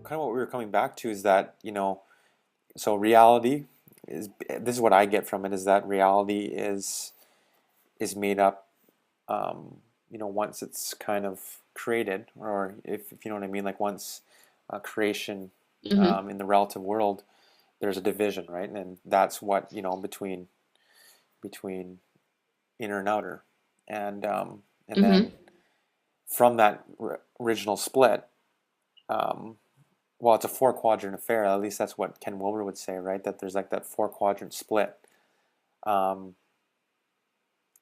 kind of what we were coming back to is that, so reality is, this is what I get from it, is that reality is made up, once it's kind of created, or if you know what I mean, like once creation Hmm. in the relative world, there's a division, right? And that's what, between inner and outer, and Hmm. then from that original split, well, it's a four quadrant affair. At least that's what Ken Wilber would say, right? That there's like that four quadrant split. Um,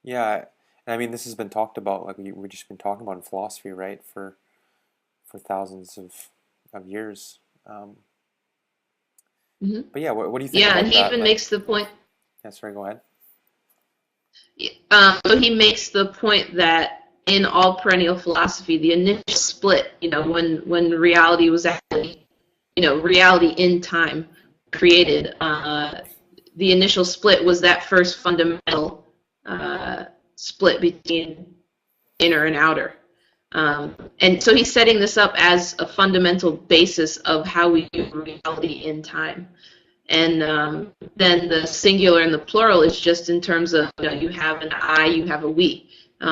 yeah, and I mean this has been talked about, like we've just been talking about in philosophy, right? For thousands of years. Um, Hmm. but yeah, what do you think Yeah, and about he that? even Like, makes the point. yeah, sorry, go ahead. So he makes the point that in all perennial philosophy, the initial split, when reality was actually, reality in time created, the initial split was that first fundamental uh, split between inner and outer. And so he's setting this up as a fundamental basis of how we view reality in time. And then the singular and the plural is just in terms of, you have an I, you have a we.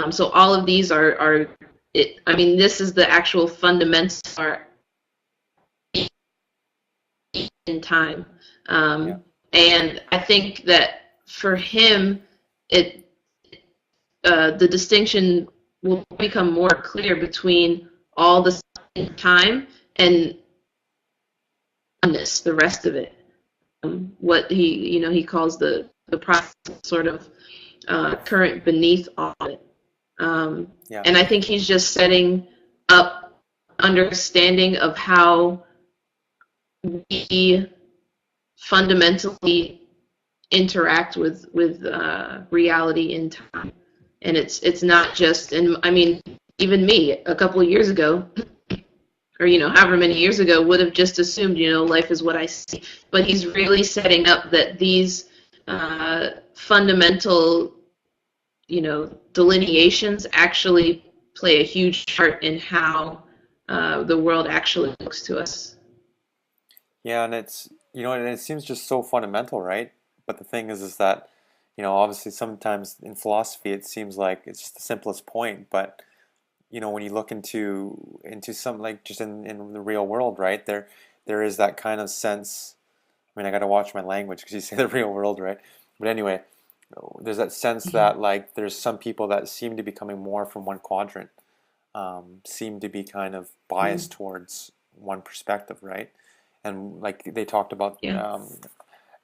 So all of these are I mean, this is the actual fundamental part in time. Yeah, And I think that for him, it the distinction will become more clear between all the time and oneness, the rest of it. What he calls the process sort of current beneath all of it. Um, yeah, and I think he's just setting up understanding of how we fundamentally interact with reality in time. And it's not just, and I mean, even me a couple of years ago, or however many years ago, would have just assumed life is what I see. But he's really setting up that these fundamental delineations actually play a huge part in how the world actually looks to us. yeah. And it's, and it seems just so fundamental, right? But the thing is that, obviously sometimes in philosophy it seems like it's just the simplest point, but when you look into some, like just in the real world, right? There is that kind of sense. I mean, I got to watch my language because you say the real world, right? But anyway, there's that sense that like there's some people that seem to be coming more from one quadrant, seem to be kind of biased towards one perspective, right? And like they talked about, Yeah.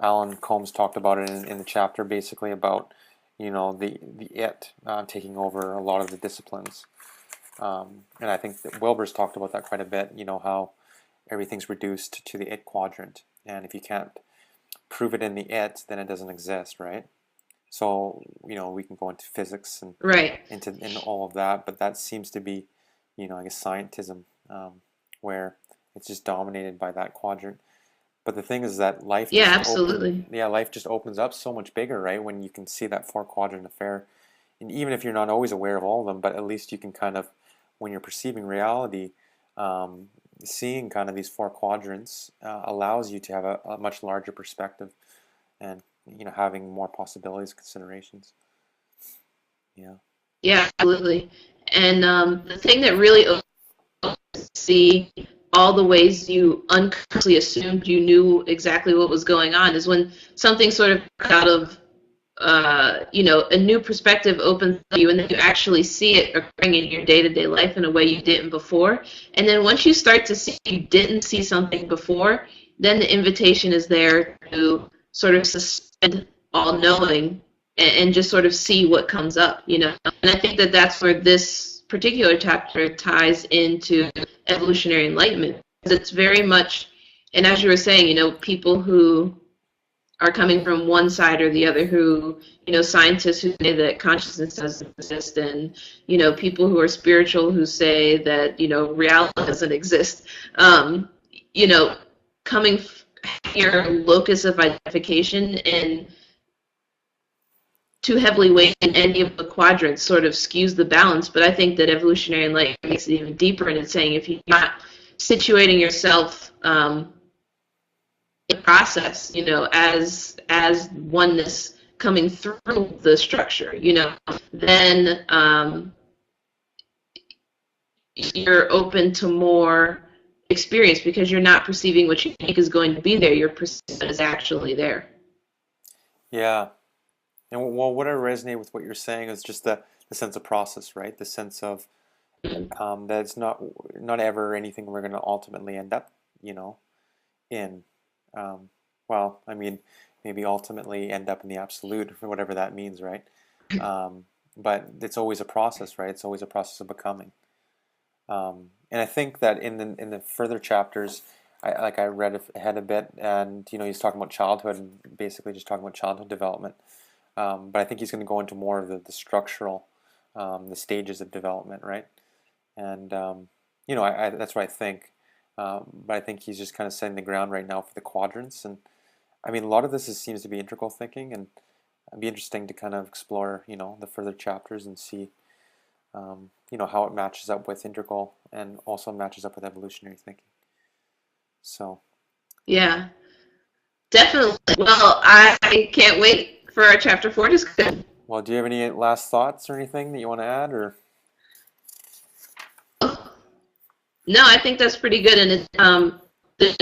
Alan Combs talked about it in the chapter, basically about the it taking over a lot of the disciplines. And I think that Wilber's talked about that quite a bit, how everything's reduced to the it quadrant. And if you can't prove it in the it, then it doesn't exist, right? So, we can go into physics and Right. into all of that, but that seems to be, I guess, scientism, where it's just dominated by that quadrant. But the thing is that Yeah, absolutely. life just opens up so much bigger, right? When you can see that four quadrant affair, and even if you're not always aware of all of them, but at least you can kind of, when you're perceiving reality, um, seeing kind of these four quadrants allows you to have a much larger perspective, and having more possibilities, considerations. Yeah, Yeah, absolutely. And the thing that really see all the ways you unconsciously assumed you knew exactly what was going on is when something sort of out of a new perspective opens to you, and then you actually see it occurring in your day-to-day life in a way you didn't before. And then once you start to see you didn't see something before, then the invitation is there to sort of suspend all knowing and just sort of see what comes up. And I think that that's where this particular chapter ties into evolutionary enlightenment. It's very much, and as you were saying, people who are coming from one side or the other, who scientists who say that consciousness doesn't exist, and people who are spiritual who say that reality doesn't exist. You know Coming here, locus of identification and too heavily weighted in any of the quadrants sort of skews the balance. But I think that evolutionary enlightenment makes it even deeper, and it's saying if you're not situating yourself in the process, as oneness coming through the structure, then you're open to more experience because you're not perceiving what you think is going to be there. You're perceiving what is actually there. Yeah. And well, what I resonate with what you're saying is just the sense of process, right? The sense of that it's not ever anything we're going to ultimately end up, you know, in. Um, well, I mean, maybe ultimately end up in the absolute, or whatever that means, right? But it's always a process, right? It's always a process of becoming. And I think that in the further chapters, I read ahead a bit, and he's talking about childhood and basically just talking about childhood development. But I think he's going to go into more of the structural, the stages of development, right? And that's what I think. But I think he's just kind of setting the ground right now for the quadrants. And I mean, a lot of this seems to be integral thinking, and it'd be interesting to kind of explore, the further chapters and see, how it matches up with integral and also matches up with evolutionary thinking. So, Yeah, definitely. Well, I can't wait for our chapter 4 discussion. well, do you have any last thoughts or anything that you want to add, or? No, I think that's pretty good, and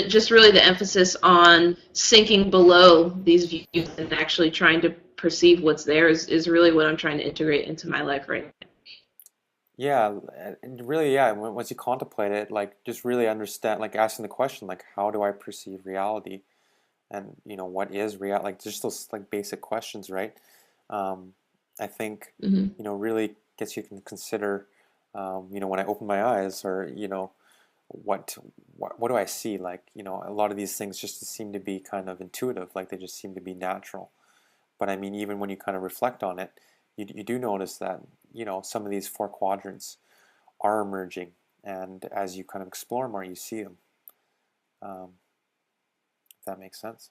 just really the emphasis on sinking below these views and actually trying to perceive what's there is really what I'm trying to integrate into my life right now. Yeah, and really, yeah. Once you contemplate it, like just really understand, like asking the question, like how do I perceive reality, and what is real? Like just those like basic questions, right? I think Mm-hmm. really gets you to consider, when I open my eyes, or what do I see? Like a lot of these things just seem to be kind of intuitive, like they just seem to be natural. But I mean, even when you kind of reflect on it, you do notice that some of these four quadrants are emerging, and as you kind of explore more, you see them. If that makes sense.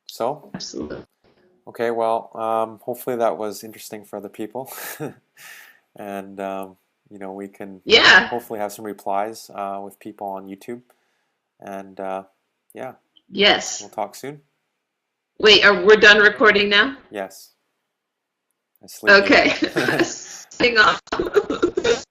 So, Absolutely. okay, well, hopefully that was interesting for other people, and we can Yeah. hopefully have some replies with people on YouTube, and yeah, Yes. we'll talk soon. Wait, we're done recording now? Yes, I sleep Okay. now. Hang on.